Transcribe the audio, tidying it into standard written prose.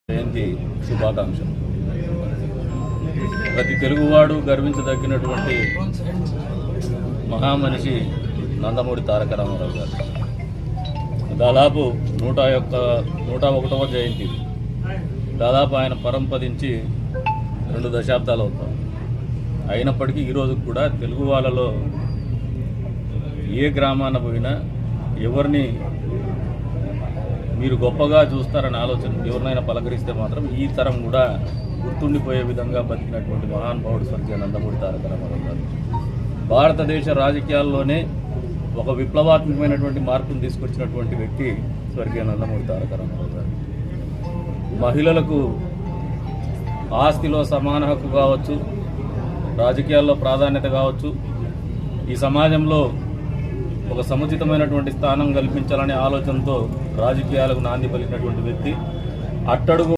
జయంతి శుభాకాంక్షలు. ప్రతి తెలుగువాడు గర్వించదగినటువంటి మహామనిషి నందమూరి తారక రామారావు గారు. దాదాపు 101వ జయంతి. దాదాపు ఆయన పరంపదించి 2 దశాబ్దాలు అవుతాం. అయినప్పటికీ ఈరోజు కూడా తెలుగు వాళ్ళలో ఏ గ్రామాన పోయినా ఎవరిని మీరు గొప్పగా చూస్తారని ఆలోచన ఎవరినైనా పలకరిస్తే మాత్రం ఈ తరం కూడా గుర్తుండిపోయే విధంగా బతికినటువంటి మహానుభావుడు స్వర్గీయ నందమూరి తారక రామారావు గారు. భారతదేశ రాజకీయాల్లోనే ఒక విప్లవాత్మకమైనటువంటి మార్పును తీసుకొచ్చినటువంటి వ్యక్తి స్వర్గీయ నందమూరి తారక రామారావు గారు. మహిళలకు ఆస్తిలో సమాన హక్కు కావచ్చు, రాజకీయాల్లో ప్రాధాన్యత కావచ్చు, ఈ సమాజంలో ఒక సముచితమైనటువంటి స్థానం కల్పించాలనే ఆలోచనతో రాజకీయాలకు నాంది పలికినటువంటి వ్యక్తి. అట్టడుగు